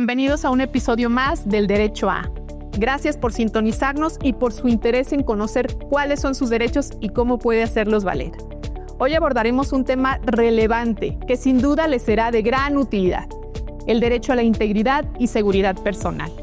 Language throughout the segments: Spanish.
bienvenidos a un episodio más del Derecho A. Gracias por sintonizarnos y por su interés en conocer cuáles son sus derechos y cómo puede hacerlos valer. Hoy abordaremos un tema relevante que sin duda les será de gran utilidad: el derecho a la integridad y seguridad personal.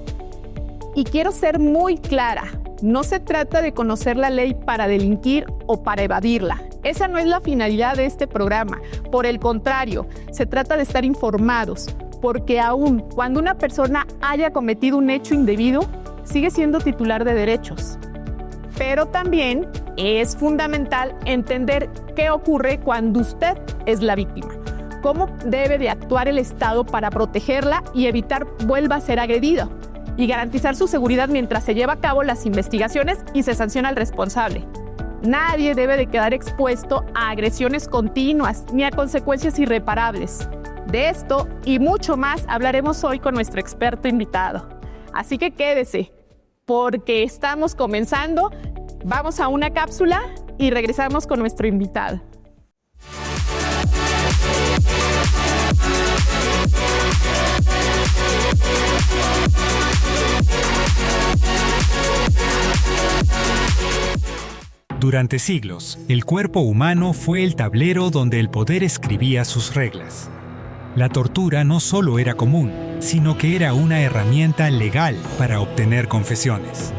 Y quiero ser muy clara, no se trata de conocer la ley para delinquir o para evadirla. Esa no es la finalidad de este programa. Por el contrario, se trata de estar informados, porque aun cuando una persona haya cometido un hecho indebido, sigue siendo titular de derechos. Pero también es fundamental entender qué ocurre cuando usted es la víctima. Cómo debe de actuar el Estado para protegerla y evitar vuelva a ser agredida, y garantizar su seguridad mientras se lleva a cabo las investigaciones y se sanciona al responsable. Nadie debe de quedar expuesto a agresiones continuas ni a consecuencias irreparables. De esto y mucho más hablaremos hoy con nuestro experto invitado. Así que quédese, porque estamos comenzando. Vamos a una cápsula y regresamos con nuestro invitado. Durante siglos, el cuerpo humano fue el tablero donde el poder escribía sus reglas. La tortura no solo era común, sino que era una herramienta legal para obtener confesiones.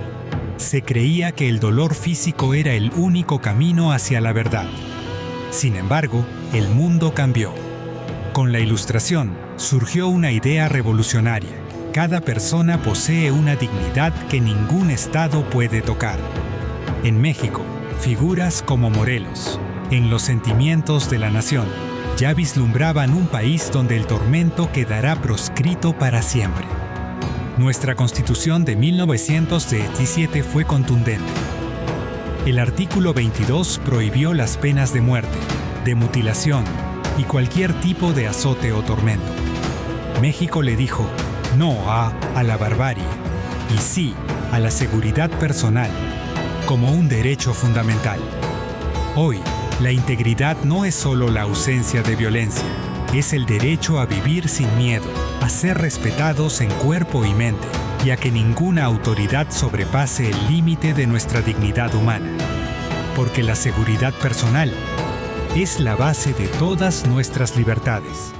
Se creía que el dolor físico era el único camino hacia la verdad. Sin embargo, el mundo cambió. Con la Ilustración surgió una idea revolucionaria. Cada persona posee una dignidad que ningún Estado puede tocar. En México, figuras como Morelos, en Los Sentimientos de la Nación, ya vislumbraban un país donde el tormento quedará proscrito para siempre. Nuestra Constitución de 1917 fue contundente. El artículo 22 prohibió las penas de muerte, de mutilación y cualquier tipo de azote o tormento. México le dijo no a la barbarie y sí a la seguridad personal, como un derecho fundamental. Hoy, la integridad no es solo la ausencia de violencia, es el derecho a vivir sin miedo, a ser respetados en cuerpo y mente, y a que ninguna autoridad sobrepase el límite de nuestra dignidad humana. Porque la seguridad personal es la base de todas nuestras libertades.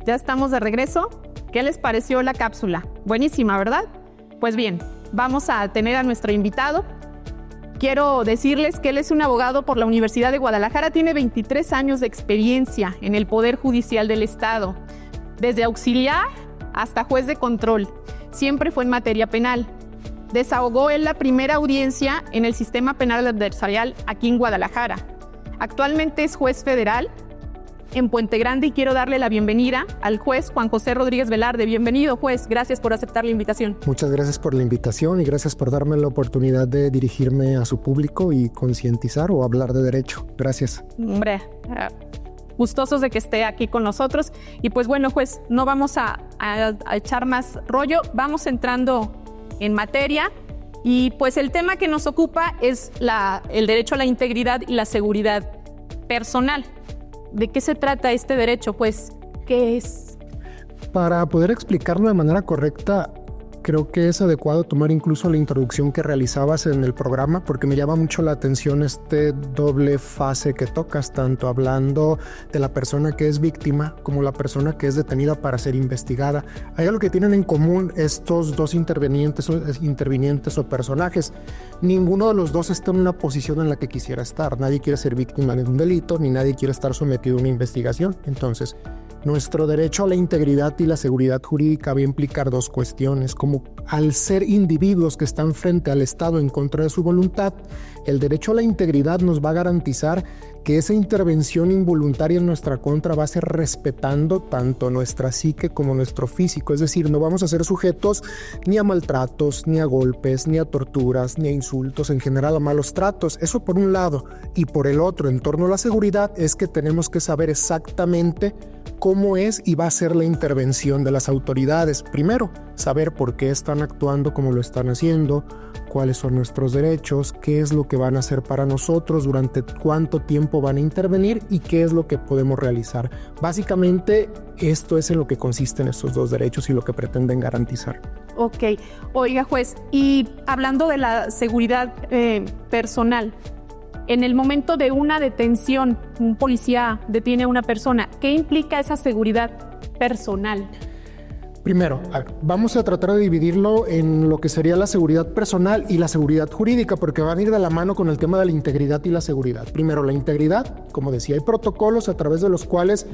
Ya estamos de regreso. ¿Qué les pareció la cápsula? Buenísima, ¿verdad? Pues bien, vamos a tener a nuestro invitado. Quiero decirles que él es un abogado por la Universidad de Guadalajara. Tiene 23 años de experiencia en el Poder Judicial del Estado, desde auxiliar hasta juez de control. Siempre fue en materia penal. Desahogó él la primera audiencia en el sistema penal adversarial aquí en Guadalajara. Actualmente es juez federal en Puente Grande y quiero darle la bienvenida al juez Juan José Rodríguez Velarde. Bienvenido, juez. Gracias por aceptar la invitación. Muchas gracias por la invitación y gracias por darme la oportunidad de dirigirme a su público y concientizar o hablar de derecho. Gracias. Hombre, gustosos de que esté aquí con nosotros. Y pues bueno, juez, no vamos a echar más rollo. Vamos entrando en materia. Y pues el tema que nos ocupa es el derecho a la integridad y la seguridad personal. ¿De qué se trata este derecho? Pues, ¿qué es? Para poder explicarlo de manera correcta, creo que es adecuado tomar incluso la introducción que realizabas en el programa, porque me llama mucho la atención este doble fase que tocas, tanto hablando de la persona que es víctima como la persona que es detenida para ser investigada. Hay algo que tienen en común estos dos intervinientes o personajes. Ninguno de los dos está en una posición en la que quisiera estar. Nadie quiere ser víctima de un delito, ni nadie quiere estar sometido a una investigación. Entonces, nuestro derecho a la integridad y la seguridad jurídica va a implicar dos cuestiones, como al ser individuos que están frente al Estado en contra de su voluntad, el derecho a la integridad nos va a garantizar que esa intervención involuntaria en nuestra contra va a ser respetando tanto nuestra psique como nuestro físico. Es decir, no vamos a ser sujetos ni a maltratos, ni a golpes, ni a torturas, ni a insultos, en general a malos tratos. Eso por un lado. Y por el otro, en torno a la seguridad, es que tenemos que saber exactamente cómo es y va a ser la intervención de las autoridades. Primero, saber por qué están actuando como lo están haciendo, cuáles son nuestros derechos, qué es lo que van a hacer para nosotros, durante cuánto tiempo van a intervenir y qué es lo que podemos realizar. Básicamente, esto es en lo que consisten estos dos derechos y lo que pretenden garantizar. Ok. Oiga, juez, y hablando de la seguridad personal, en el momento de una detención, un policía detiene a una persona, ¿qué implica esa seguridad personal? Primero, vamos a tratar de dividirlo en lo que sería la seguridad personal y la seguridad jurídica, porque van a ir de la mano con el tema de la integridad y la seguridad. Primero, la integridad, como decía, hay protocolos a través de los cuales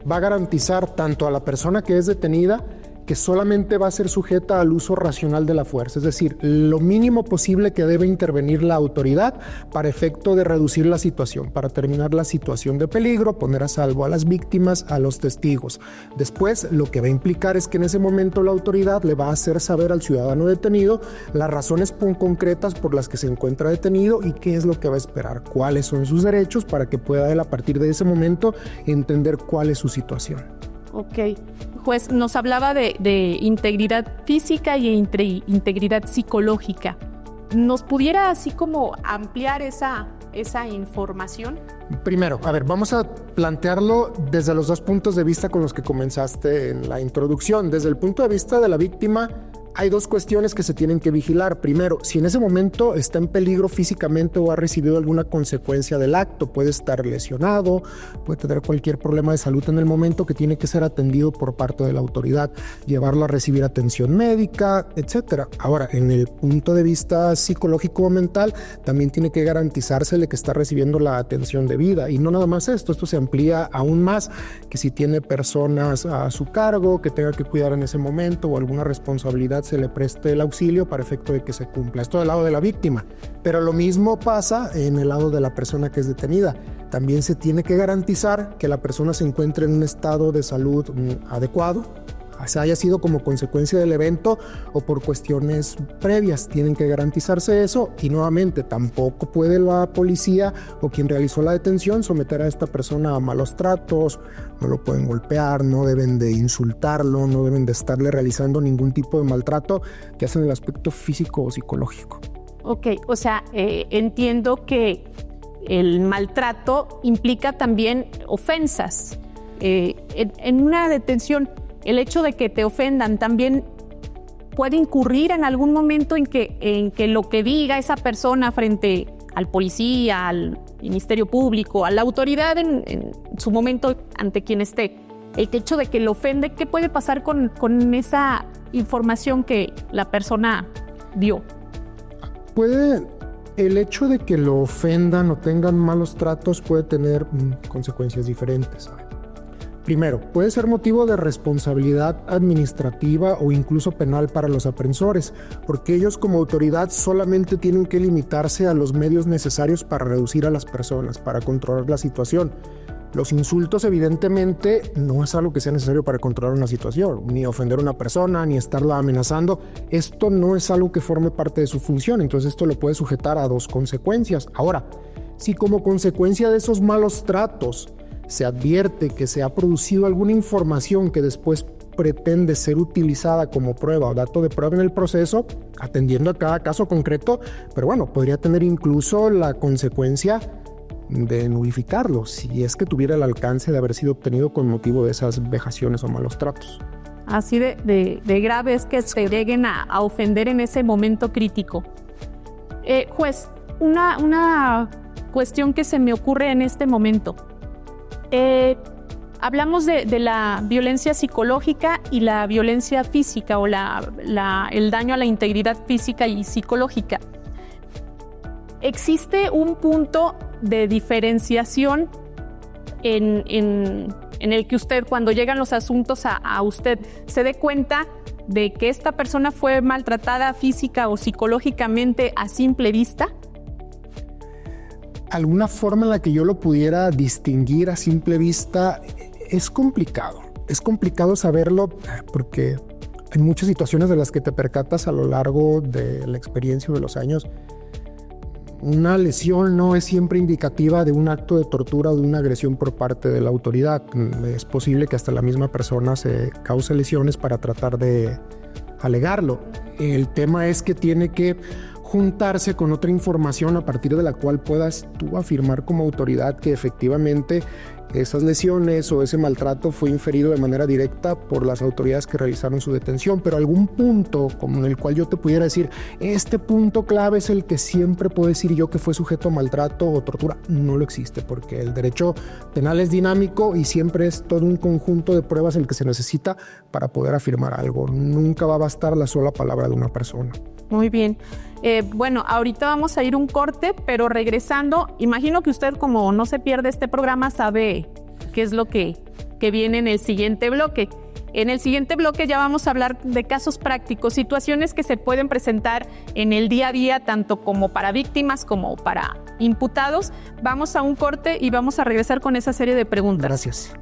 va a garantizar tanto a la persona que es detenida que solamente va a ser sujeta al uso racional de la fuerza, es decir, lo mínimo posible que debe intervenir la autoridad para efecto de reducir la situación, para terminar la situación de peligro, poner a salvo a las víctimas, a los testigos. Después, lo que va a implicar es que en ese momento la autoridad le va a hacer saber al ciudadano detenido las razones concretas por las que se encuentra detenido y qué es lo que va a esperar, cuáles son sus derechos para que pueda él a partir de ese momento entender cuál es su situación. Ok. Juez, nos hablaba de integridad física y integridad psicológica. ¿Nos pudiera así como ampliar esa información? Primero, vamos a plantearlo desde los dos puntos de vista con los que comenzaste en la introducción. Desde el punto de vista de la víctima, hay dos cuestiones que se tienen que vigilar. Primero, si en ese momento está en peligro físicamente o ha recibido alguna consecuencia del acto, puede estar lesionado, puede tener cualquier problema de salud en el momento que tiene que ser atendido por parte de la autoridad, llevarlo a recibir atención médica, etc. Ahora, en el punto de vista psicológico o mental, también tiene que garantizársele que está recibiendo la atención debida. Y no nada más esto se amplía aún más, que si tiene personas a su cargo, que tenga que cuidar en ese momento o alguna responsabilidad, se le preste el auxilio para efecto de que se cumpla. Esto del lado de la víctima. Pero lo mismo pasa en el lado de la persona que es detenida. También se tiene que garantizar que la persona se encuentre en un estado de salud adecuado, haya sido como consecuencia del evento o por cuestiones previas. Tienen que garantizarse eso y nuevamente tampoco puede la policía o quien realizó la detención someter a esta persona a malos tratos, no lo pueden golpear, no deben de insultarlo, no deben de estarle realizando ningún tipo de maltrato que hace en el aspecto físico o psicológico. Ok, o sea, entiendo que el maltrato implica también ofensas. En una detención, el hecho de que te ofendan también puede incurrir en algún momento en que lo que diga esa persona frente al policía, al Ministerio Público, a la autoridad en su momento ante quien esté, el hecho de que lo ofende, ¿qué puede pasar con esa información que la persona dio? El hecho de que lo ofendan o tengan malos tratos puede tener consecuencias diferentes. Primero, puede ser motivo de responsabilidad administrativa o incluso penal para los aprensores, porque ellos como autoridad solamente tienen que limitarse a los medios necesarios para reducir a las personas, para controlar la situación. Los insultos evidentemente no es algo que sea necesario para controlar una situación, ni ofender a una persona, ni estarla amenazando. Esto no es algo que forme parte de su función, entonces esto lo puede sujetar a dos consecuencias. Ahora, si como consecuencia de esos malos tratos se advierte que se ha producido alguna información que después pretende ser utilizada como prueba o dato de prueba en el proceso, atendiendo a cada caso concreto, pero bueno, podría tener incluso la consecuencia de nulificarlo, si es que tuviera el alcance de haber sido obtenido con motivo de esas vejaciones o malos tratos. Así de grave es que se lleguen a ofender en ese momento crítico. Juez, una cuestión que se me ocurre en este momento. Hablamos de la violencia psicológica y la violencia física o el daño a la integridad física y psicológica. ¿Existe un punto de diferenciación en el que usted, cuando llegan los asuntos a usted, se dé cuenta de que esta persona fue maltratada física o psicológicamente a simple vista? alguna forma en la que yo lo pudiera distinguir a simple vista es complicado. Es complicado saberlo porque hay muchas situaciones de las que te percatas a lo largo de la experiencia de los años. Una lesión no es siempre indicativa de un acto de tortura o de una agresión por parte de la autoridad. Es posible que hasta la misma persona se cause lesiones para tratar de alegarlo. El tema es que tiene que juntarse con otra información a partir de la cual puedas tú afirmar como autoridad que efectivamente esas lesiones o ese maltrato fue inferido de manera directa por las autoridades que realizaron su detención, pero algún punto como en el cual yo te pudiera decir, este punto clave es el que siempre puedo decir yo que fue sujeto a maltrato o tortura, no lo existe, porque el derecho penal es dinámico y siempre es todo un conjunto de pruebas el que se necesita para poder afirmar algo. Nunca va a bastar la sola palabra de una persona. Muy bien. Bueno, ahorita vamos a ir un corte, pero regresando, imagino que usted, como no se pierde este programa, sabe qué es lo que viene en el siguiente bloque. En el siguiente bloque ya vamos a hablar de casos prácticos, situaciones que se pueden presentar en el día a día, tanto como para víctimas como para imputados. Vamos a un corte y vamos a regresar con esa serie de preguntas. Gracias.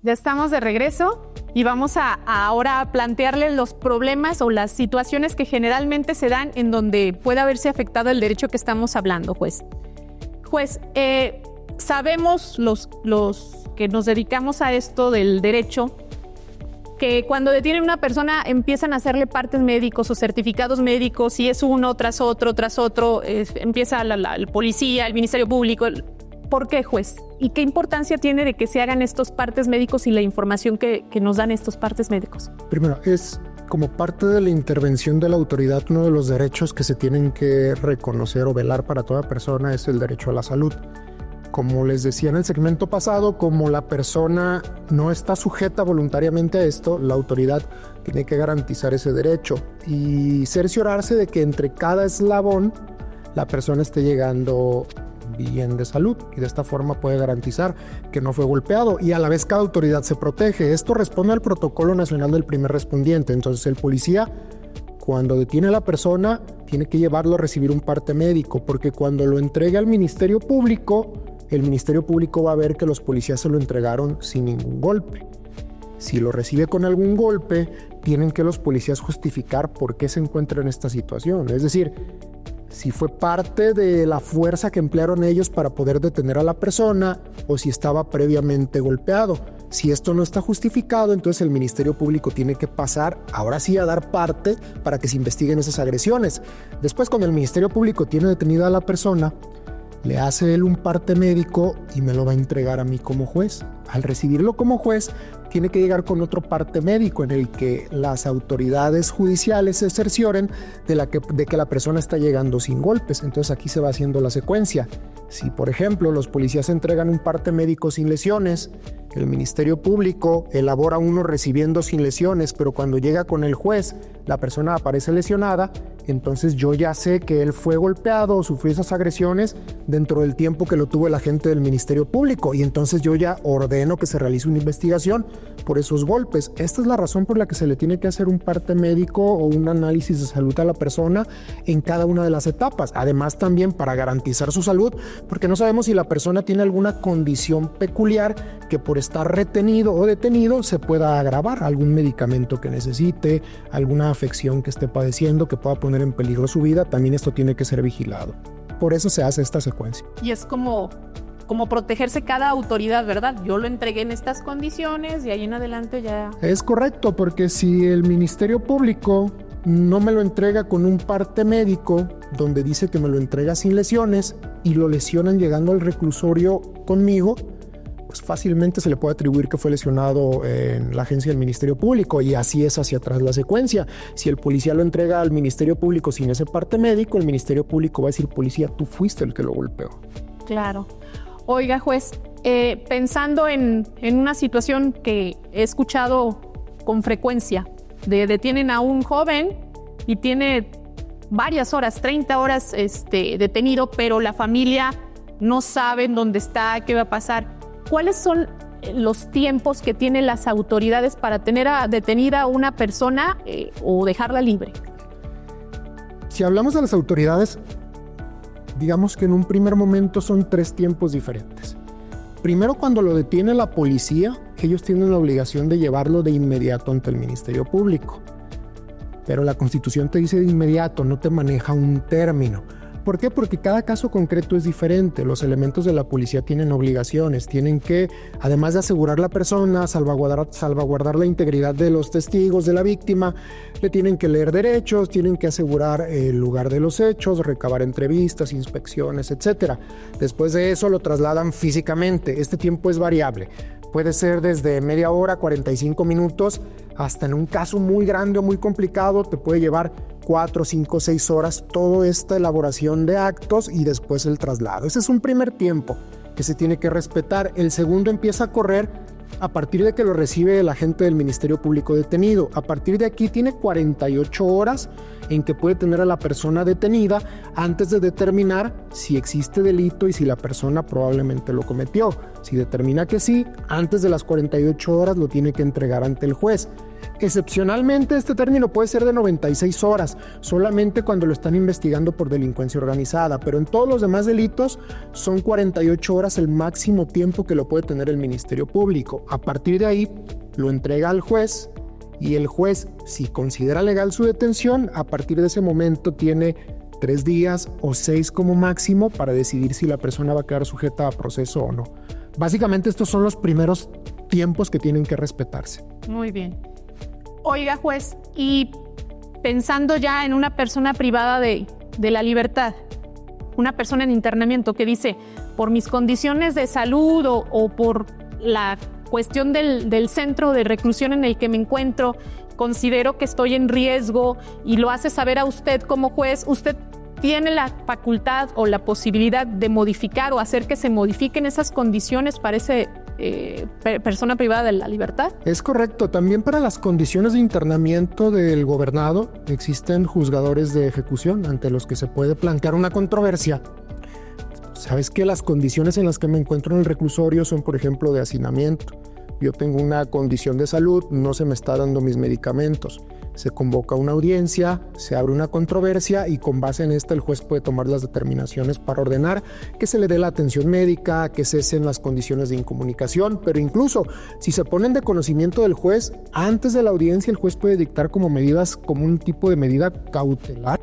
Ya estamos de regreso y vamos ahora a plantearles los problemas o las situaciones que generalmente se dan en donde puede haberse afectado el derecho que estamos hablando, juez. Juez, sabemos los que nos dedicamos a esto del derecho que cuando detienen a una persona empiezan a hacerle partes médicos o certificados médicos y es uno tras otro, empieza el policía, el Ministerio Público. ¿Por qué, juez? ¿Y qué importancia tiene de que se hagan estos partes médicos y la información que nos dan estos partes médicos? Primero, es como parte de la intervención de la autoridad, uno de los derechos que se tienen que reconocer o velar para toda persona es el derecho a la salud. Como les decía en el segmento pasado, como la persona no está sujeta voluntariamente a esto, la autoridad tiene que garantizar ese derecho y cerciorarse de que entre cada eslabón la persona esté llegando bien de salud y de esta forma puede garantizar que no fue golpeado y a la vez cada autoridad se protege. Esto responde al protocolo nacional del primer respondiente. Entonces el policía, cuando detiene a la persona, tiene que llevarlo a recibir un parte médico, porque cuando lo entregue al Ministerio Público, el Ministerio Público va a ver que los policías se lo entregaron sin ningún golpe. Si lo recibe con algún golpe, tienen que los policías justificar por qué se encuentra en esta situación. Es decir, si fue parte de la fuerza que emplearon ellos para poder detener a la persona o si estaba previamente golpeado. Si esto no está justificado, entonces el Ministerio Público tiene que pasar, ahora sí, a dar parte para que se investiguen esas agresiones. Después, cuando el Ministerio Público tiene detenida a la persona, le hace él un parte médico y me lo va a entregar a mí como juez. Al recibirlo como juez, tiene que llegar con otro parte médico en el que las autoridades judiciales se cercioren de que la persona está llegando sin golpes. Entonces aquí se va haciendo la secuencia. Si, por ejemplo, los policías entregan un parte médico sin lesiones, el Ministerio Público elabora uno recibiendo sin lesiones, pero cuando llega con el juez, la persona aparece lesionada, entonces yo ya sé que él fue golpeado o sufrió esas agresiones dentro del tiempo que lo tuvo el agente del Ministerio Público y entonces yo ya ordeno que se realice una investigación por esos golpes. Esta es la razón por la que se le tiene que hacer un parte médico o un análisis de salud a la persona en cada una de las etapas. Además, también para garantizar su salud, porque no sabemos si la persona tiene alguna condición peculiar que por estar retenido o detenido se pueda agravar, algún medicamento que necesite, alguna afección que esté padeciendo que pueda poner en peligro su vida. También esto tiene que ser vigilado. Por eso se hace esta secuencia. Y es como protegerse cada autoridad, ¿verdad? Yo lo entregué en estas condiciones y ahí en adelante ya... Es correcto, porque si el Ministerio Público no me lo entrega con un parte médico donde dice que me lo entrega sin lesiones y lo lesionan llegando al reclusorio conmigo, pues fácilmente se le puede atribuir que fue lesionado en la agencia del Ministerio Público y así es hacia atrás la secuencia. Si el policía lo entrega al Ministerio Público sin ese parte médico, el Ministerio Público va a decir: policía, tú fuiste el que lo golpeó. Claro. Oiga, juez, pensando en una situación que he escuchado con frecuencia, detienen a un joven y tiene varias horas, 30 horas detenido, pero la familia no sabe dónde está, qué va a pasar. ¿Cuáles son los tiempos que tienen las autoridades para tener detenida a una persona o dejarla libre? Si hablamos de las autoridades, digamos que en un primer momento son 3 tiempos diferentes. Primero, cuando lo detiene la policía, ellos tienen la obligación de llevarlo de inmediato ante el Ministerio Público. Pero la Constitución te dice de inmediato, no te maneja un término. ¿Por qué? Porque cada caso concreto es diferente. Los elementos de la policía tienen obligaciones, tienen que, además de asegurar la persona, salvaguardar la integridad de los testigos de la víctima, le tienen que leer derechos, tienen que asegurar el lugar de los hechos, recabar entrevistas, inspecciones, etc. Después de eso lo trasladan físicamente. Este tiempo es variable. Puede ser desde media hora, 45 minutos, hasta en un caso muy grande o muy complicado te puede llevar 4, 5, 6 horas toda esta elaboración de actos y después el traslado. Ese es un primer tiempo que se tiene que respetar. El segundo empieza a correr a partir de que lo recibe el agente del Ministerio Público detenido. A partir de aquí tiene 48 horas en que puede tener a la persona detenida antes de determinar si existe delito y si la persona probablemente lo cometió. Si determina que sí, antes de las 48 horas lo tiene que entregar ante el juez. Excepcionalmente, este término puede ser de 96 horas, solamente cuando lo están investigando por delincuencia organizada, pero en todos los demás delitos son 48 horas el máximo tiempo que lo puede tener el Ministerio Público. A partir de ahí, lo entrega al juez y el juez, si considera legal su detención, a partir de ese momento tiene 3 días o 6 como máximo para decidir si la persona va a quedar sujeta a proceso o no. Básicamente, estos son los primeros tiempos que tienen que respetarse. Muy bien. Oiga, juez, y pensando ya en una persona privada de la libertad, una persona en internamiento que dice, por mis condiciones de salud o por la cuestión del centro de reclusión en el que me encuentro, considero que estoy en riesgo y lo hace saber a usted como juez, usted tiene la facultad o la posibilidad de modificar o hacer que se modifiquen esas condiciones para esa persona privada de la libertad. Es correcto. También para las condiciones de internamiento del gobernado existen juzgadores de ejecución ante los que se puede plantear una controversia. Sabes que las condiciones en las que me encuentro en el reclusorio son, por ejemplo, de hacinamiento. Yo tengo una condición de salud, no se me está dando mis medicamentos. Se convoca una audiencia, se abre una controversia y con base en esta el juez puede tomar las determinaciones para ordenar que se le dé la atención médica, que cesen las condiciones de incomunicación, pero incluso si se ponen de conocimiento del juez, antes de la audiencia el juez puede dictar como un tipo de medida cautelar,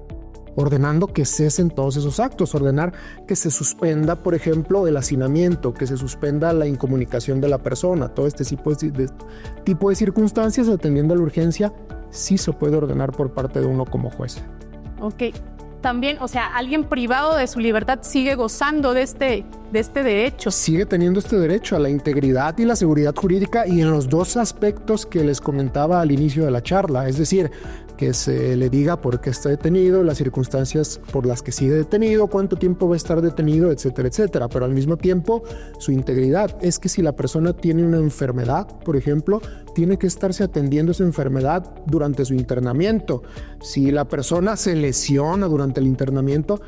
ordenando que cesen todos esos actos, ordenar que se suspenda, por ejemplo, el hacinamiento, que se suspenda la incomunicación de la persona. Todo este tipo de circunstancias, atendiendo a la urgencia, sí se puede ordenar por parte de uno como juez. Ok. También, o sea, alguien privado de su libertad sigue gozando de este derecho. Sigue teniendo este derecho a la integridad y la seguridad jurídica y en los 2 aspectos que les comentaba al inicio de la charla, es decir, que se le diga por qué está detenido, las circunstancias por las que sigue detenido, cuánto tiempo va a estar detenido, etcétera, etcétera. Pero al mismo tiempo, su integridad es que si la persona tiene una enfermedad, por ejemplo, tiene que estarse atendiendo esa enfermedad durante su internamiento. Si la persona se lesiona durante el internamiento,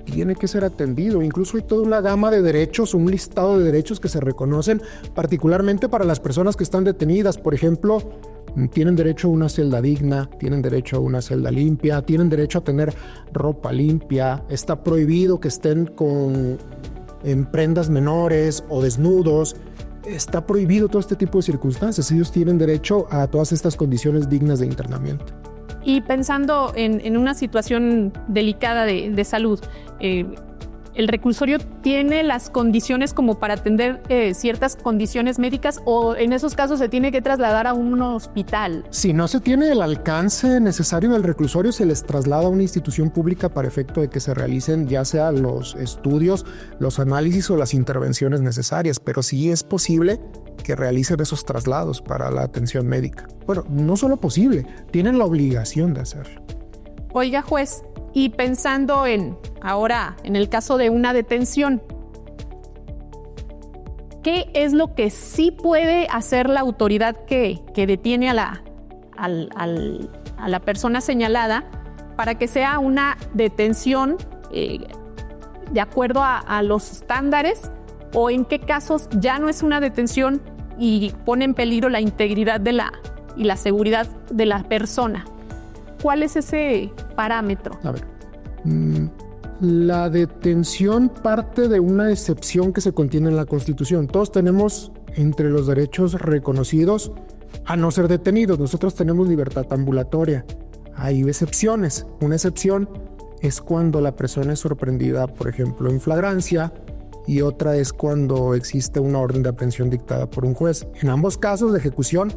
tiene que ser atendido. Incluso hay toda una gama de derechos, un listado de derechos que se reconocen particularmente para las personas que están detenidas. Por ejemplo, tienen derecho a una celda digna, tienen derecho a una celda limpia, tienen derecho a tener ropa limpia. Está prohibido que estén en prendas menores o desnudos. Está prohibido todo este tipo de circunstancias. Ellos tienen derecho a todas estas condiciones dignas de internamiento. Y pensando en una situación delicada de salud, ¿el reclusorio tiene las condiciones como para atender ciertas condiciones médicas o en esos casos se tiene que trasladar a un hospital? Si no se tiene el alcance necesario en el reclusorio, se les traslada a una institución pública para efecto de que se realicen ya sea los estudios, los análisis o las intervenciones necesarias, pero sí es posible que realicen esos traslados para la atención médica. Bueno, no solo posible, tienen la obligación de hacerlo. Oiga, juez, y pensando ahora en el caso de una detención, ¿qué es lo que sí puede hacer la autoridad que detiene a la persona señalada para que sea una detención de acuerdo a los estándares, o en qué casos ya no es una detención y pone en peligro la integridad y la seguridad de la persona? ¿Cuál es ese parámetro? A ver, la detención parte de una excepción que se contiene en la Constitución. Todos tenemos entre los derechos reconocidos a no ser detenidos. Nosotros tenemos libertad ambulatoria. Hay excepciones. Una excepción es cuando la persona es sorprendida, por ejemplo, en flagrancia, y otra es cuando existe una orden de aprehensión dictada por un juez. En ambos casos de ejecución,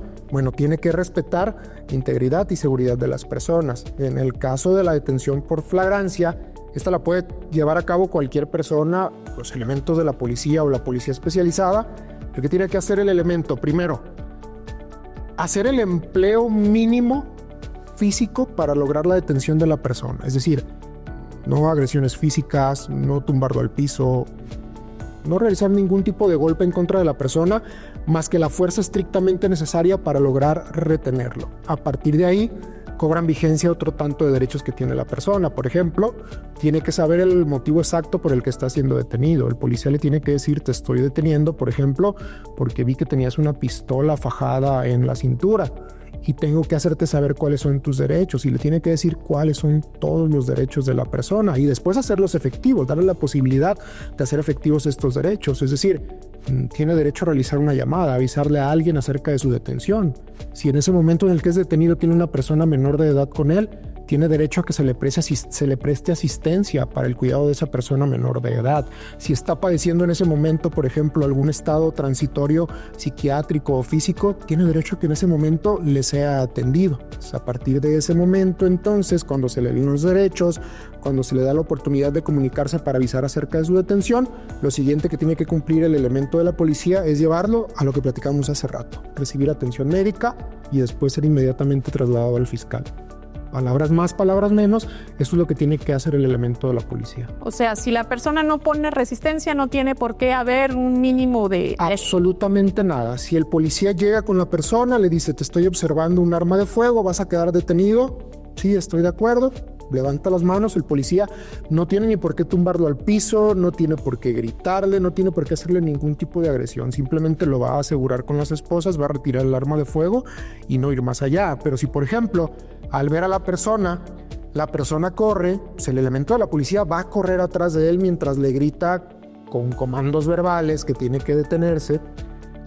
tiene que respetar integridad y seguridad de las personas. En el caso de la detención por flagrancia, esta la puede llevar a cabo cualquier persona, los elementos de la policía o la policía especializada. Lo que tiene que hacer el elemento, primero, hacer el empleo mínimo físico para lograr la detención de la persona. Es decir, no agresiones físicas, no tumbarlo al piso, no realizar ningún tipo de golpe en contra de la persona, más que la fuerza estrictamente necesaria para lograr retenerlo. A partir de ahí, cobran vigencia otro tanto de derechos que tiene la persona. Por ejemplo, tiene que saber el motivo exacto por el que está siendo detenido. El policía le tiene que decir: te estoy deteniendo, por ejemplo, porque vi que tenías una pistola fajada en la cintura y tengo que hacerte saber cuáles son tus derechos, y le tiene que decir cuáles son todos los derechos de la persona y después hacerlos efectivos, darle la posibilidad de hacer efectivos estos derechos. Es decir, tiene derecho a realizar una llamada, avisarle a alguien acerca de su detención. Si en ese momento en el que es detenido tiene una persona menor de edad con él, tiene derecho a que se le preste asistencia para el cuidado de esa persona menor de edad. Si está padeciendo en ese momento, por ejemplo, algún estado transitorio psiquiátrico o físico, tiene derecho a que en ese momento le sea atendido. A partir de ese momento, entonces, cuando se le den los derechos, cuando se le da la oportunidad de comunicarse para avisar acerca de su detención, lo siguiente que tiene que cumplir el elemento de la policía es llevarlo a lo que platicamos hace rato: recibir atención médica y después ser inmediatamente trasladado al fiscal. Palabras más, palabras menos, eso es lo que tiene que hacer el elemento de la policía. O sea, si la persona no pone resistencia, no tiene por qué haber un mínimo de... Absolutamente nada. Si el policía llega con la persona, le dice: te estoy observando un arma de fuego, vas a quedar detenido. Sí, estoy de acuerdo. Levanta las manos. El policía no tiene ni por qué tumbarlo al piso, no tiene por qué gritarle, no tiene por qué hacerle ningún tipo de agresión. Simplemente lo va a asegurar con las esposas, va a retirar el arma de fuego y no ir más allá. Pero si, por ejemplo, al ver a la persona corre, pues el elemento de la policía va a correr atrás de él mientras le grita con comandos verbales que tiene que detenerse.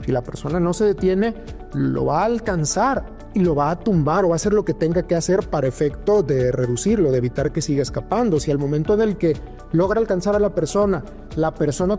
Si la persona no se detiene, lo va a alcanzar y lo va a tumbar o va a hacer lo que tenga que hacer para efecto de reducirlo, de evitar que siga escapando. Si al momento en el que logra alcanzar a la persona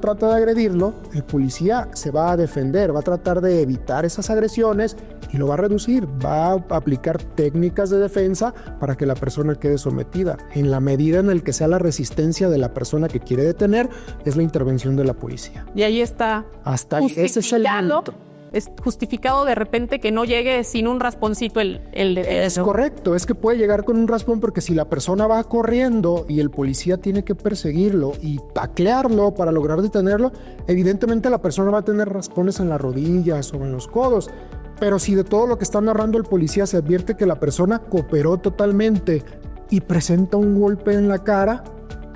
trata de agredirlo, el policía se va a defender, va a tratar de evitar esas agresiones y lo va a reducir, va a aplicar técnicas de defensa para que la persona quede sometida. En la medida en la que sea la resistencia de la persona que quiere detener, es la intervención de la policía. Y ahí está. Hasta ahí. Ese es el punto. Es justificado de repente que no llegue sin un rasponcito el derecho. Es correcto, es que puede llegar con un raspón, porque si la persona va corriendo y el policía tiene que perseguirlo y taclearlo para lograr detenerlo, evidentemente la persona va a tener raspones en las rodillas o en los codos. Pero si de todo lo que está narrando el policía se advierte que la persona cooperó totalmente y presenta un golpe en la cara,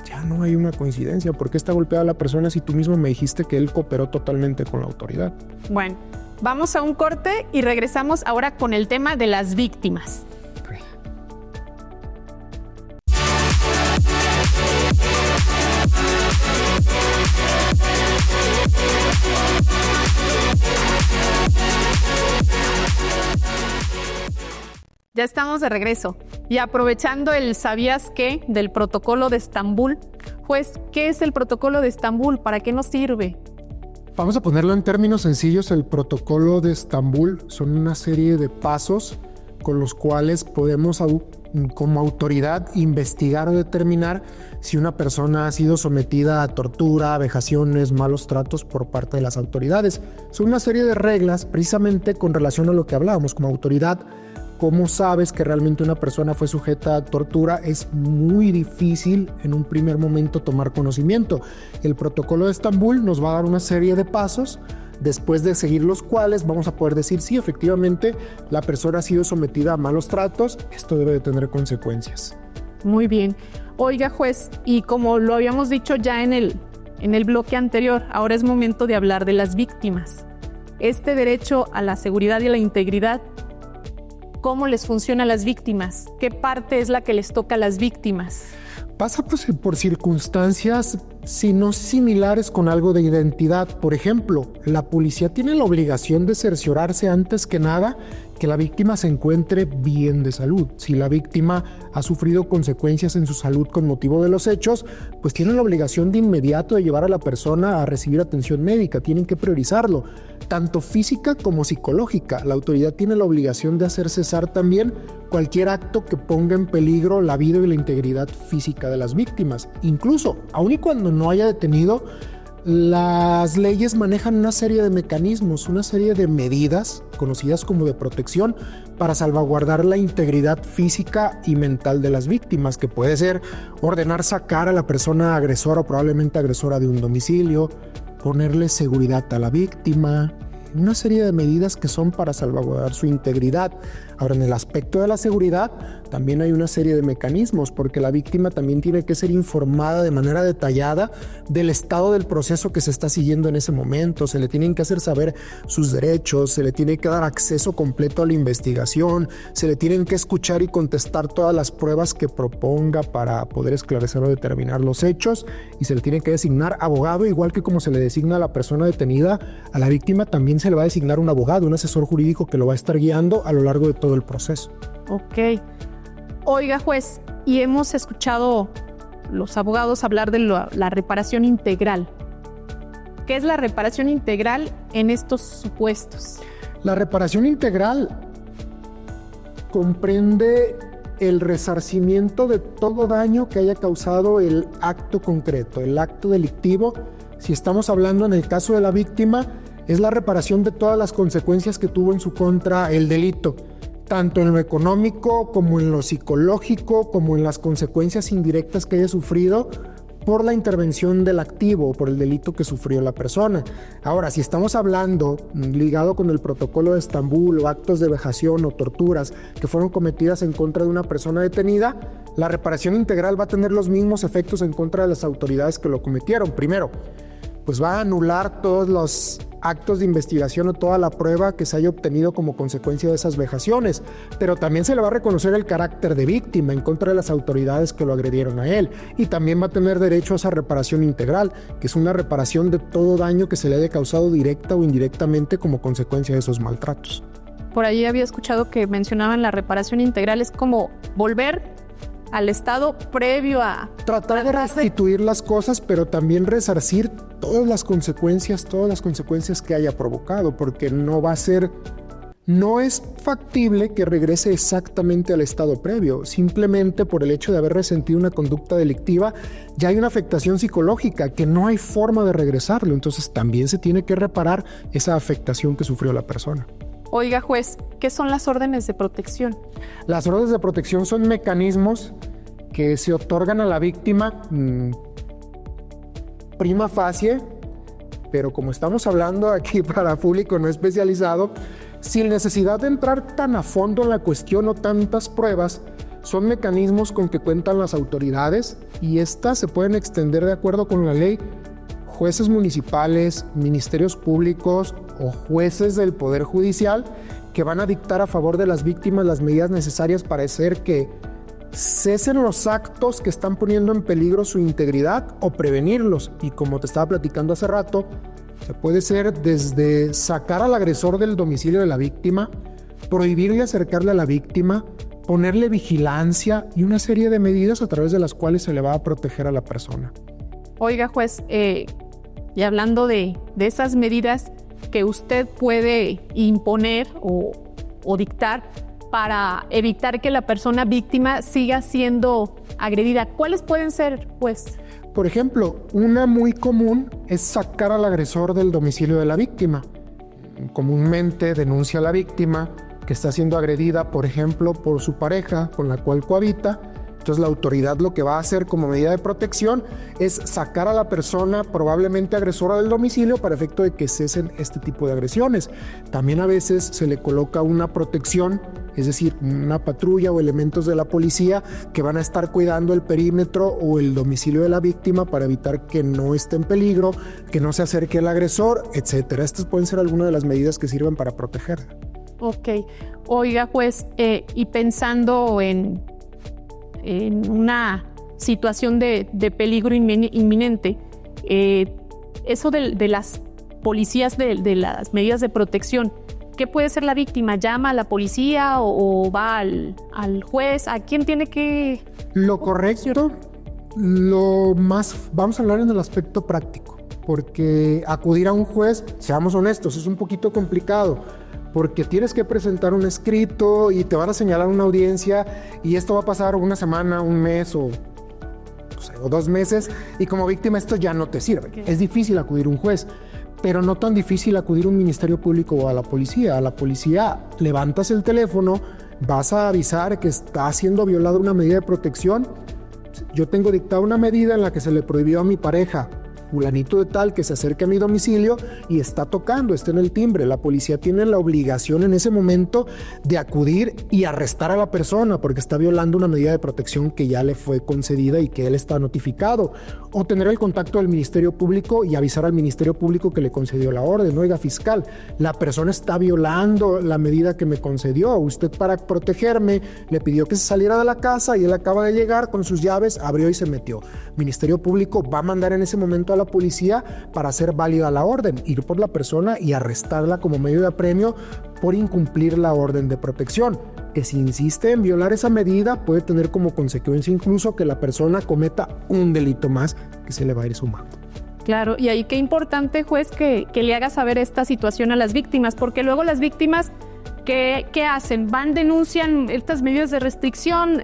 ya no hay una coincidencia. ¿Por qué está golpeada la persona si tú mismo me dijiste que él cooperó totalmente con la autoridad? Bueno, vamos a un corte y regresamos ahora con el tema de las víctimas. Ya estamos de regreso y aprovechando el ¿sabías qué? Del protocolo de Estambul. Juez, ¿qué es el protocolo de Estambul? ¿Para qué nos sirve? Vamos a ponerlo en términos sencillos. El protocolo de Estambul son una serie de pasos con los cuales podemos como autoridad investigar o determinar si una persona ha sido sometida a tortura, vejaciones, malos tratos por parte de las autoridades. Son una serie de reglas precisamente con relación a lo que hablábamos como autoridad. ¿Cómo sabes que realmente una persona fue sujeta a tortura? Es muy difícil en un primer momento tomar conocimiento. El protocolo de Estambul nos va a dar una serie de pasos, después de seguir los cuales vamos a poder decir si efectivamente la persona ha sido sometida a malos tratos. Esto debe de tener consecuencias. Muy bien. Oiga, juez, y como lo habíamos dicho ya en el bloque anterior, ahora es momento de hablar de las víctimas. Este derecho a la seguridad y a la integridad, ¿cómo les funciona a las víctimas? ¿Qué parte es la que les toca a las víctimas? Pasa pues, por circunstancias, si no similares, con algo de identidad. Por ejemplo, la policía tiene la obligación de cerciorarse antes que nada que la víctima se encuentre bien de salud. Si la víctima ha sufrido consecuencias en su salud con motivo de los hechos, pues tienen la obligación de inmediato de llevar a la persona a recibir atención médica. Tienen que priorizarlo, tanto física como psicológica. La autoridad tiene la obligación de hacer cesar también cualquier acto que ponga en peligro la vida y la integridad física de las víctimas. Incluso, aun y cuando no haya detenido, las leyes manejan una serie de mecanismos, una serie de medidas conocidas como de protección para salvaguardar la integridad física y mental de las víctimas, que puede ser ordenar sacar a la persona agresora o probablemente agresora de un domicilio, ponerle seguridad a la víctima, una serie de medidas que son para salvaguardar su integridad. Ahora, en el aspecto de la seguridad, también hay una serie de mecanismos, porque la víctima también tiene que ser informada de manera detallada del estado del proceso que se está siguiendo en ese momento. Se le tienen que hacer saber sus derechos, se le tiene que dar acceso completo a la investigación, se le tienen que escuchar y contestar todas las pruebas que proponga para poder esclarecer o determinar los hechos, y se le tiene que designar abogado, igual que como se le designa a la persona detenida. A la víctima también se le va a designar un abogado, un asesor jurídico que lo va a estar guiando a lo largo de todo el proceso. Ok. Oiga, juez, y hemos escuchado los abogados hablar de la reparación integral. ¿Qué es la reparación integral en estos supuestos? La reparación integral comprende el resarcimiento de todo daño que haya causado el acto concreto, el acto delictivo. Si estamos hablando en el caso de la víctima, es la reparación de todas las consecuencias que tuvo en su contra el delito, tanto en lo económico como en lo psicológico, como en las consecuencias indirectas que haya sufrido por la intervención del activo o por el delito que sufrió la persona. Ahora, si estamos hablando ligado con el protocolo de Estambul o actos de vejación o torturas que fueron cometidas en contra de una persona detenida, la reparación integral va a tener los mismos efectos en contra de las autoridades que lo cometieron. Primero, pues va a anular todos los actos de investigación o toda la prueba que se haya obtenido como consecuencia de esas vejaciones, pero también se le va a reconocer el carácter de víctima en contra de las autoridades que lo agredieron a él, y también va a tener derecho a esa reparación integral, que es una reparación de todo daño que se le haya causado directa o indirectamente como consecuencia de esos maltratos. Por ahí había escuchado que mencionaban la reparación integral, es como volver al estado previo a... Tratar de restituir las cosas, pero también resarcir todas las consecuencias que haya provocado, porque no es factible que regrese exactamente al estado previo. Simplemente por el hecho de haber resentido una conducta delictiva, ya hay una afectación psicológica que no hay forma de regresarlo. Entonces también se tiene que reparar esa afectación que sufrió la persona. Oiga, juez, ¿qué son las órdenes de protección? Las órdenes de protección son mecanismos que se otorgan a la víctima prima facie, pero como estamos hablando aquí para público no especializado, sin necesidad de entrar tan a fondo en la cuestión o tantas pruebas, son mecanismos con que cuentan las autoridades, y estas se pueden extender de acuerdo con la ley. Jueces municipales, ministerios públicos o jueces del Poder Judicial que van a dictar a favor de las víctimas las medidas necesarias para hacer que cesen los actos que están poniendo en peligro su integridad o prevenirlos. Y como te estaba platicando hace rato, se puede ser desde sacar al agresor del domicilio de la víctima, prohibirle acercarle a la víctima, ponerle vigilancia y una serie de medidas a través de las cuales se le va a proteger a la persona. Oiga, juez, y hablando de esas medidas que usted puede imponer o dictar para evitar que la persona víctima siga siendo agredida, ¿cuáles pueden ser, juez? Por ejemplo, una muy común es sacar al agresor del domicilio de la víctima. Comúnmente denuncia a la víctima que está siendo agredida, por ejemplo, por su pareja con la cual cohabita, Entonces la autoridad lo que va a hacer como medida de protección es sacar a la persona probablemente agresora del domicilio para efecto de que cesen este tipo de agresiones. También a veces se le coloca una protección, es decir, una patrulla o elementos de la policía que van a estar cuidando el perímetro o el domicilio de la víctima para evitar que no esté en peligro, que no se acerque el agresor, etc. Estas pueden ser algunas de las medidas que sirven para protegerla. Ok. Oiga, juez, y pensando en una situación de peligro inminente, eso de las policías, de las medidas de protección, ¿qué puede ser la víctima? ¿Llama a la policía o va al juez? ¿A quién tiene que...? Lo correcto, vamos a hablar en el aspecto práctico, porque acudir a un juez, seamos honestos, es un poquito complicado, porque tienes que presentar un escrito y te van a señalar una audiencia y esto va a pasar una semana, un mes o 2 meses, y como víctima esto ya no te sirve. Okay. Es difícil acudir a un juez, pero no tan difícil acudir a un ministerio público o a la policía. A la policía levantas el teléfono, vas a avisar que está siendo violada una medida de protección. Yo tengo dictada una medida en la que se le prohibió a mi pareja, fulanito de tal, que se acerque a mi domicilio y está en el timbre. La policía tiene la obligación en ese momento de acudir y arrestar a la persona porque está violando una medida de protección que ya le fue concedida y que él está notificado. O tener el contacto del Ministerio Público y avisar al Ministerio Público que le concedió la orden. Oiga, fiscal, la persona está violando la medida que me concedió. Usted, para protegerme, le pidió que se saliera de la casa y él acaba de llegar con sus llaves, abrió y se metió. Ministerio Público va a mandar en ese momento a la policía para hacer válida la orden, ir por la persona y arrestarla como medio de apremio por incumplir la orden de protección, que si insiste en violar esa medida puede tener como consecuencia incluso que la persona cometa un delito más que se le va a ir sumando. Claro, y ahí qué importante, juez, que le haga saber esta situación a las víctimas, porque luego las víctimas, ¿qué hacen? Van, denuncian estas medidas de restricción,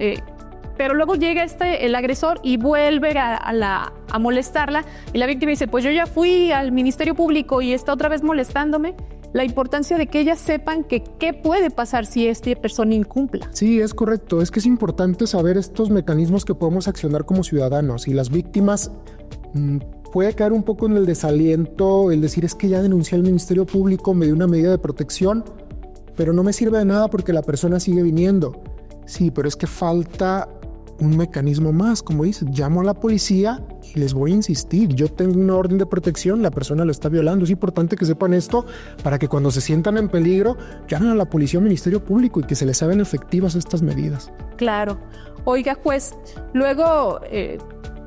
pero luego llega el agresor y vuelve a molestarla, y la víctima dice, pues yo ya fui al Ministerio Público y está otra vez molestándome. La importancia de que ellas sepan que qué puede pasar si esta persona incumpla. Sí, es correcto. Es que es importante saber estos mecanismos que podemos accionar como ciudadanos, y las víctimas puede caer un poco en el desaliento, el decir, es que ya denuncié al Ministerio Público, me dio una medida de protección, pero no me sirve de nada porque la persona sigue viniendo. Sí, pero es que falta un mecanismo más, como dices, llamo a la policía y les voy a insistir, yo tengo una orden de protección, la persona lo está violando. Es importante que sepan esto para que cuando se sientan en peligro llamen a la policía o Ministerio Público y que se les hagan efectivas estas medidas. Claro. Oiga, juez, luego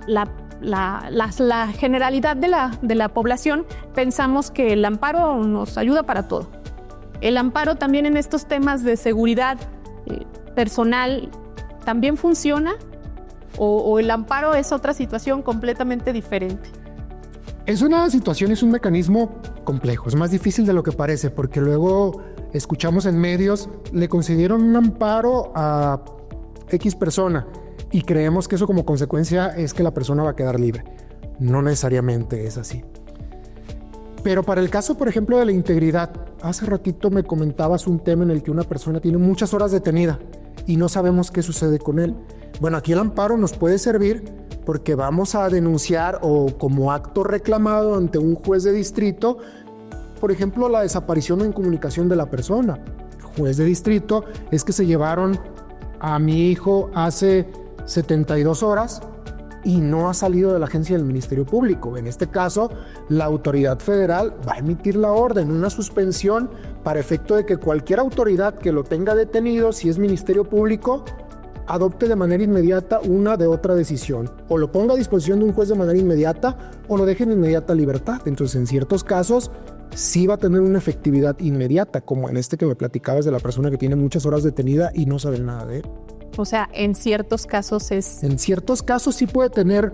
la generalidad de la población pensamos que el amparo nos ayuda para todo. El amparo también en estos temas de seguridad personal ¿también funciona? ¿O el amparo es otra situación completamente diferente? Es una situación, es un mecanismo complejo, es más difícil de lo que parece, porque luego escuchamos en medios, le concedieron un amparo a X persona y creemos que eso como consecuencia es que la persona va a quedar libre. No necesariamente es así. Pero para el caso, por ejemplo, de la integridad, hace ratito me comentabas un tema en el que una persona tiene muchas horas detenida y no sabemos qué sucede con él. Bueno, aquí el amparo nos puede servir porque vamos a denunciar o como acto reclamado ante un juez de distrito, por ejemplo, la desaparición o incomunicación de la persona. Juez de distrito es que se llevaron a mi hijo hace 72 horas y no ha salido de la agencia del Ministerio Público. En este caso, la autoridad federal va a emitir la orden, una suspensión para efecto de que cualquier autoridad que lo tenga detenido, si es Ministerio Público, adopte de manera inmediata una de otra decisión. O lo ponga a disposición de un juez de manera inmediata o lo deje en inmediata libertad. Entonces, en ciertos casos, sí va a tener una efectividad inmediata, como en este que me platicabas de la persona que tiene muchas horas detenida y no sabe nada de él. O sea, en ciertos casos es... En ciertos casos sí puede tener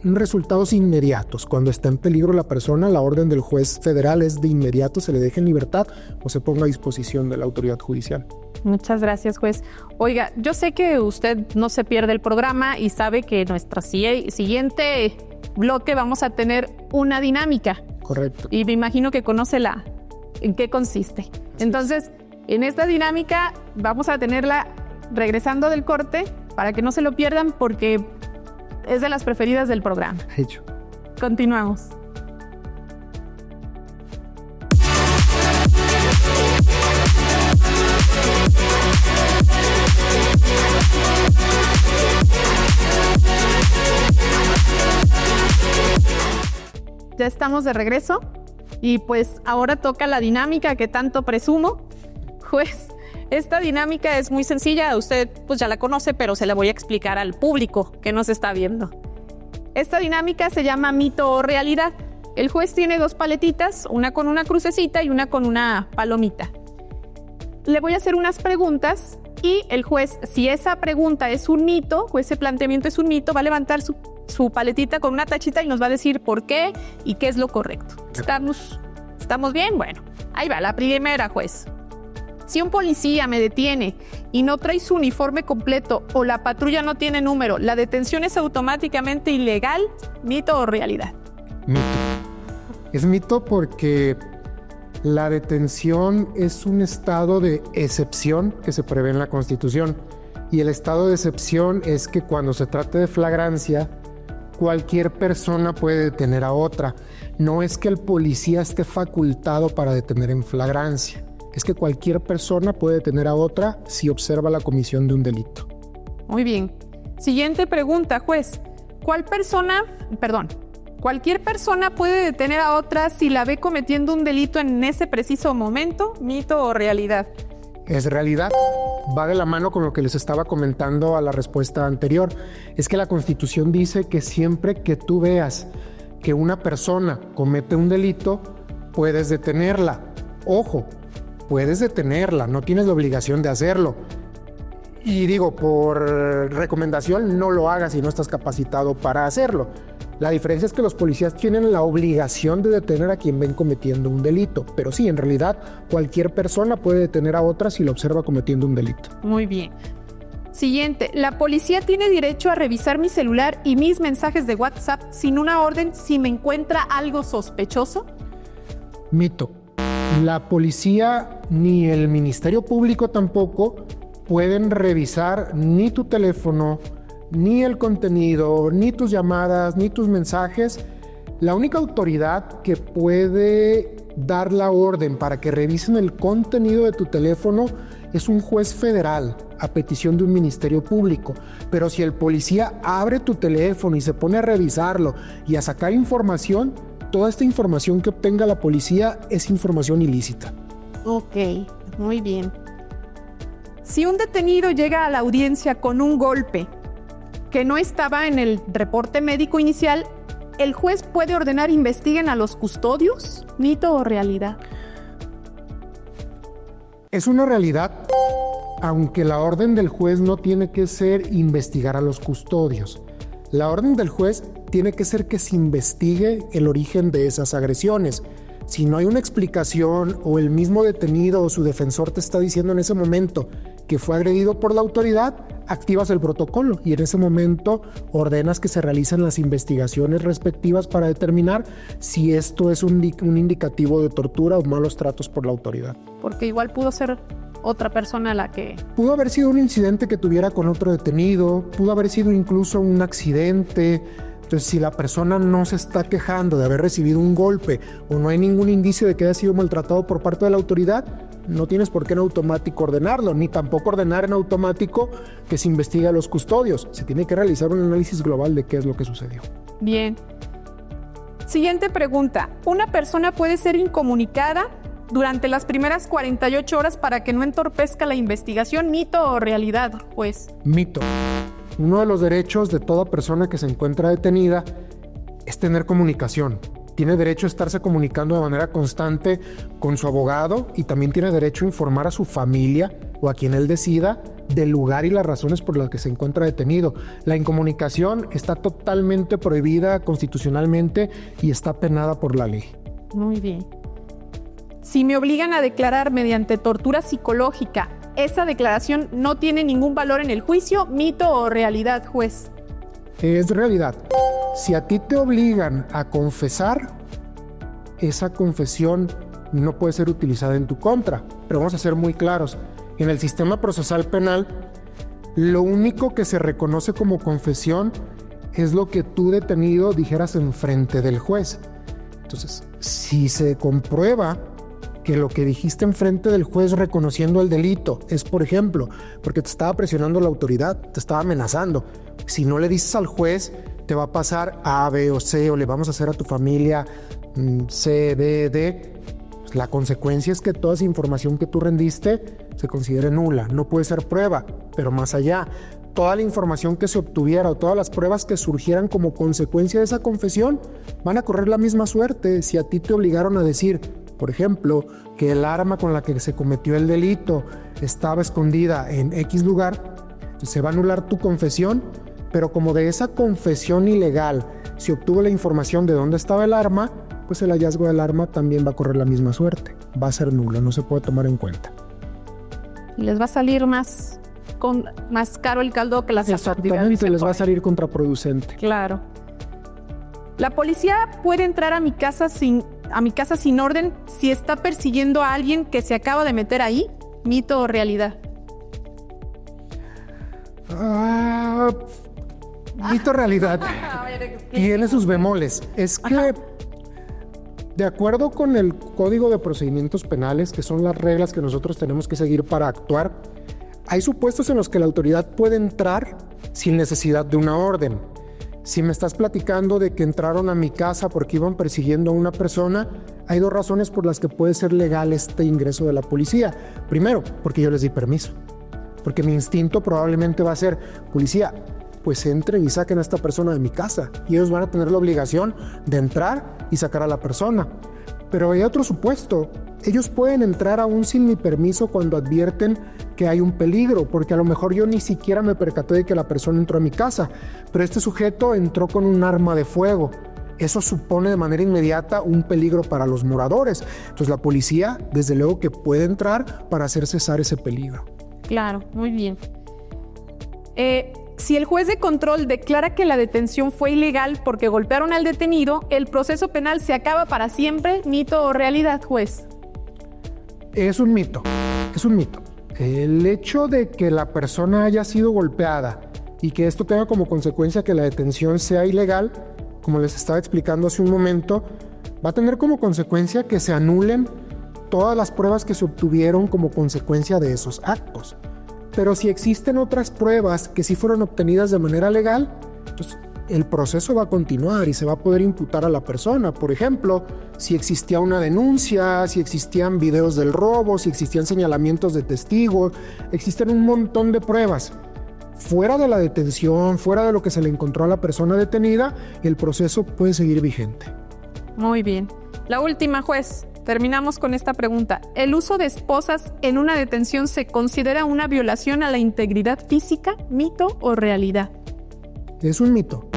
resultados inmediatos. Cuando está en peligro la persona, la orden del juez federal es de inmediato, se le deje en libertad o se ponga a disposición de la autoridad judicial. Muchas gracias, juez. Oiga, yo sé que usted no se pierde el programa y sabe que en nuestro siguiente bloque vamos a tener una dinámica. Correcto. Y me imagino que conoce en qué consiste. Entonces, en esta dinámica vamos a tenerla regresando del corte para que no se lo pierdan porque es de las preferidas del programa. Hecho. Continuamos. Ya estamos de regreso y pues ahora toca la dinámica que tanto presumo. Juez, esta dinámica es muy sencilla, usted pues ya la conoce, pero se la voy a explicar al público que nos está viendo. Esta dinámica se llama mito o realidad. El juez tiene 2 paletitas, una con una crucecita y una con una palomita. Le voy a hacer unas preguntas y el juez, si esa pregunta es un mito o ese planteamiento es un mito, va a levantar su paletita con una tachita y nos va a decir por qué y qué es lo correcto. ¿Estamos bien? Bueno, ahí va, la primera, juez. Si un policía me detiene y no trae su uniforme completo o la patrulla no tiene número, ¿la detención es automáticamente ilegal? ¿Mito o realidad? Mito. Es mito porque la detención es un estado de excepción que se prevé en la Constitución. Y el estado de excepción es que cuando se trate de flagrancia, cualquier persona puede detener a otra. No es que el policía esté facultado para detener en flagrancia. Es que cualquier persona puede detener a otra si observa la comisión de un delito. Muy bien. Siguiente pregunta, juez. ¿Cualquier persona puede detener a otra si la ve cometiendo un delito en ese preciso momento? ¿Mito o realidad? Es realidad. Va de la mano con lo que les estaba comentando a la respuesta anterior. Es que la Constitución dice que siempre que tú veas que una persona comete un delito, puedes detenerla. Ojo, puedes detenerla, no tienes la obligación de hacerlo. Y digo, por recomendación, no lo hagas si no estás capacitado para hacerlo. La diferencia es que los policías tienen la obligación de detener a quien ven cometiendo un delito. Pero sí, en realidad, cualquier persona puede detener a otra si lo observa cometiendo un delito. Muy bien. Siguiente. ¿La policía tiene derecho a revisar mi celular y mis mensajes de WhatsApp sin una orden si me encuentra algo sospechoso? Mito. La policía ni el Ministerio Público tampoco pueden revisar ni tu teléfono, ni el contenido, ni tus llamadas, ni tus mensajes. La única autoridad que puede dar la orden para que revisen el contenido de tu teléfono es un juez federal a petición de un ministerio público. Pero si el policía abre tu teléfono y se pone a revisarlo y a sacar información, toda esta información que obtenga la policía es información ilícita. Ok, muy bien. Si un detenido llega a la audiencia con un golpe que no estaba en el reporte médico inicial, ¿el juez puede ordenar investiguen a los custodios? ¿Mito o realidad? Es una realidad, aunque la orden del juez no tiene que ser investigar a los custodios. La orden del juez tiene que ser que se investigue el origen de esas agresiones. Si no hay una explicación o el mismo detenido o su defensor te está diciendo en ese momento que fue agredido por la autoridad, activas el protocolo y en ese momento ordenas que se realicen las investigaciones respectivas para determinar si esto es un indicativo de tortura o malos tratos por la autoridad. Porque igual pudo ser otra persona la que... Pudo haber sido un incidente que tuviera con otro detenido, pudo haber sido incluso un accidente. Entonces, si la persona no se está quejando de haber recibido un golpe o no hay ningún indicio de que haya sido maltratado por parte de la autoridad, no tienes por qué en automático ordenarlo, ni tampoco ordenar en automático que se investigue a los custodios. Se tiene que realizar un análisis global de qué es lo que sucedió. Bien. Siguiente pregunta. ¿Una persona puede ser incomunicada durante las primeras 48 horas para que no entorpezca la investigación? ¿Mito o realidad, juez? Mito. Uno de los derechos de toda persona que se encuentra detenida es tener comunicación. Tiene derecho a estarse comunicando de manera constante con su abogado y también tiene derecho a informar a su familia o a quien él decida del lugar y las razones por las que se encuentra detenido. La incomunicación está totalmente prohibida constitucionalmente y está penada por la ley. Muy bien. Si me obligan a declarar mediante tortura psicológica, ¿esa declaración no tiene ningún valor en el juicio? ¿Mito o realidad, juez? Es realidad. Si a ti te obligan a confesar, esa confesión no puede ser utilizada en tu contra. Pero vamos a ser muy claros. En el sistema procesal penal Lo único que se reconoce como confesión es lo que tú, detenido, dijeras enfrente del juez. Entonces, si se comprueba que lo que dijiste enfrente del juez reconociendo el delito es, por ejemplo, porque te estaba presionando la autoridad, te estaba amenazando, si no le dices al juez, te va a pasar A, B o C, o le vamos a hacer a tu familia C, B, D. Pues la consecuencia es que toda esa información que tú rendiste se considere nula, no puede ser prueba, pero más allá, toda la información que se obtuviera o todas las pruebas que surgieran como consecuencia de esa confesión van a correr la misma suerte. Si a ti te obligaron a decir, por ejemplo, que el arma con la que se cometió el delito estaba escondida en X lugar, se va a anular tu confesión, pero como de esa confesión ilegal se obtuvo la información de dónde estaba el arma, pues el hallazgo del arma también va a correr la misma suerte. Va a ser nulo, no se puede tomar en cuenta. Les va a salir más caro el caldo que las Exactamente, les va a salir contraproducente. Claro. La policía puede entrar a mi casa sin orden si está persiguiendo a alguien que se acaba de meter ahí. ¿Mito o realidad? Mito, realidad. Tiene sus bemoles. Es que, de acuerdo con el Código de Procedimientos Penales, que son las reglas que nosotros tenemos que seguir para actuar, hay supuestos en los que la autoridad puede entrar sin necesidad de una orden. Si me estás platicando de que entraron a mi casa porque iban persiguiendo a una persona, hay dos razones por las que puede ser legal este ingreso de la policía. Primero, porque yo les di permiso. Porque mi instinto probablemente va a ser, policía, pues entren y saquen a esta persona de mi casa. Y ellos van a tener la obligación de entrar y sacar a la persona. Pero hay otro supuesto. Ellos pueden entrar aún sin mi permiso cuando advierten que hay un peligro, porque a lo mejor yo ni siquiera me percaté de que la persona entró a mi casa, pero este sujeto entró con un arma de fuego. Eso supone de manera inmediata un peligro para los moradores. Entonces la policía, desde luego que puede entrar para hacer cesar ese peligro. Claro, muy bien. Si el juez de control declara que la detención fue ilegal porque golpearon al detenido, ¿el proceso penal se acaba para siempre? ¿Mito o realidad, juez? Es un mito, es un mito. El hecho de que la persona haya sido golpeada y que esto tenga como consecuencia que la detención sea ilegal, como les estaba explicando hace un momento, va a tener como consecuencia que se anulen todas las pruebas que se obtuvieron como consecuencia de esos actos. Pero si existen otras pruebas que sí fueron obtenidas de manera legal, pues el proceso va a continuar y se va a poder imputar a la persona. Por ejemplo, si existía una denuncia, si existían videos del robo, si existían señalamientos de testigos, existen un montón de pruebas. Fuera de la detención, fuera de lo que se le encontró a la persona detenida, el proceso puede seguir vigente. Muy bien. La última, juez. Terminamos con esta pregunta. ¿El uso de esposas en una detención se considera una violación a la integridad física, mito o realidad? Es un mito,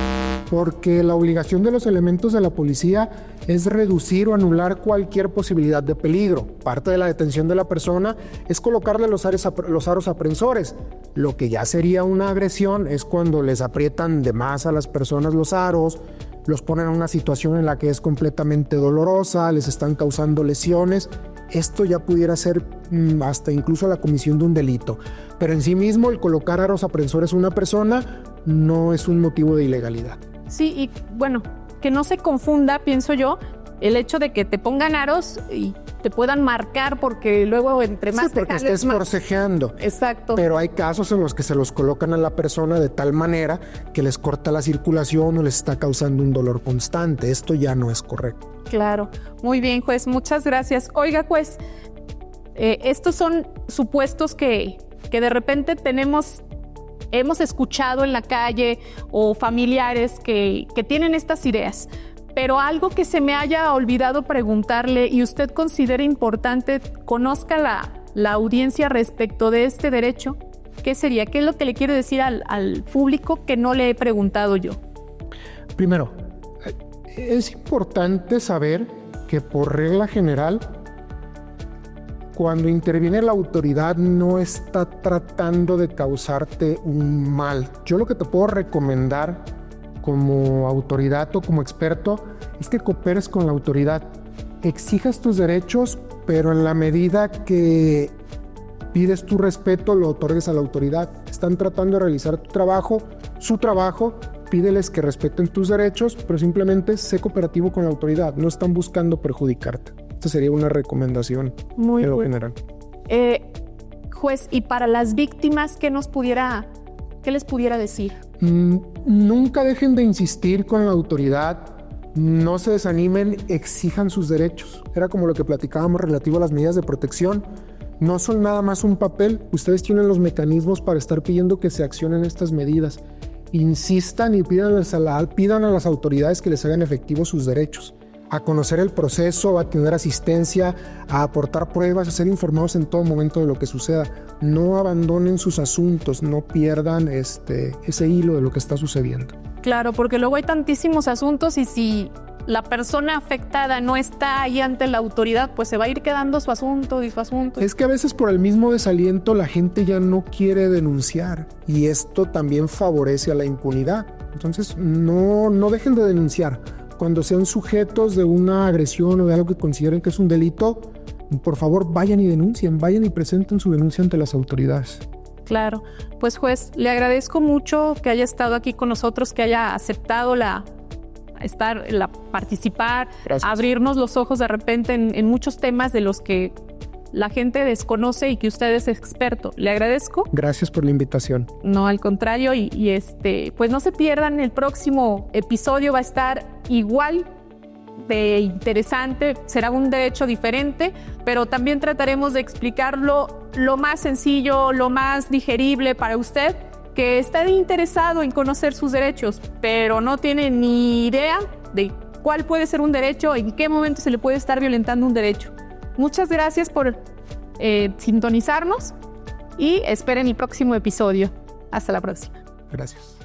porque la obligación de los elementos de la policía es reducir o anular cualquier posibilidad de peligro. Parte de la detención de la persona es colocarle los aros aprensores. Lo que ya sería una agresión es cuando les aprietan de más a las personas los aros, los ponen en una situación en la que es completamente dolorosa, les están causando lesiones. Esto ya pudiera ser hasta incluso la comisión de un delito. Pero en sí mismo el colocar aros aprensores a una persona no es un motivo de ilegalidad. Sí, y bueno, que no se confunda, pienso yo, el hecho de que te pongan aros y te puedan marcar porque luego entre más... Sí, porque estés forcejeando. Exacto. Pero hay casos en los que se los colocan a la persona de tal manera que les corta la circulación o les está causando un dolor constante. Esto ya no es correcto. Claro. Muy bien, juez. Muchas gracias. Oiga, juez, estos son supuestos que de repente hemos escuchado en la calle o familiares que tienen estas ideas. Pero algo que se me haya olvidado preguntarle y usted considera importante, conozca la audiencia respecto de este derecho, ¿qué sería? ¿Qué es lo que le quiero decir al público que no le he preguntado yo? Primero, es importante saber que por regla general, cuando interviene la autoridad no está tratando de causarte un mal. Yo lo que te puedo recomendar como autoridad o como experto es que cooperes con la autoridad, exijas tus derechos, pero en la medida que pides tu respeto lo otorgues a la autoridad. están tratando de realizar tu trabajo, su trabajo, pídeles que respeten tus derechos, pero simplemente sé cooperativo con la autoridad, no están buscando perjudicarte. Esta sería una recomendación Muy en lo bueno. general. Juez, y para las víctimas, ¿qué les pudiera decir? Nunca dejen de insistir con la autoridad, no se desanimen, exijan sus derechos. Era como lo que platicábamos relativo a las medidas de protección. No son nada más un papel, ustedes tienen los mecanismos para estar pidiendo que se accionen estas medidas. Insistan y pidan a las autoridades que les hagan efectivos sus derechos, a conocer el proceso, a tener asistencia, a aportar pruebas, a ser informados en todo momento de lo que suceda. No abandonen sus asuntos, no pierdan ese hilo de lo que está sucediendo. Claro, porque luego hay tantísimos asuntos y si la persona afectada no está ahí ante la autoridad, pues se va a ir quedando su asunto y su asunto. Es que a veces por el mismo desaliento la gente ya no quiere denunciar y esto también favorece a la impunidad. Entonces no dejen de denunciar. Cuando sean sujetos de una agresión o de algo que consideren que es un delito, por favor vayan y denuncien, vayan y presenten su denuncia ante las autoridades. Claro, pues juez, le agradezco mucho que haya estado aquí con nosotros, que haya aceptado participar, Gracias. abrirnos los ojos de repente en muchos temas de los que la gente desconoce y que usted es experto. Le agradezco. Gracias por la invitación. No, al contrario, pues no se pierdan, el próximo episodio va a estar igual de interesante, será un derecho diferente, pero también trataremos de explicarlo lo más sencillo, lo más digerible para usted, que está interesado en conocer sus derechos, pero no tiene ni idea de cuál puede ser un derecho, en qué momento se le puede estar violentando un derecho. Muchas gracias por sintonizarnos y esperen el próximo episodio. Hasta la próxima. Gracias.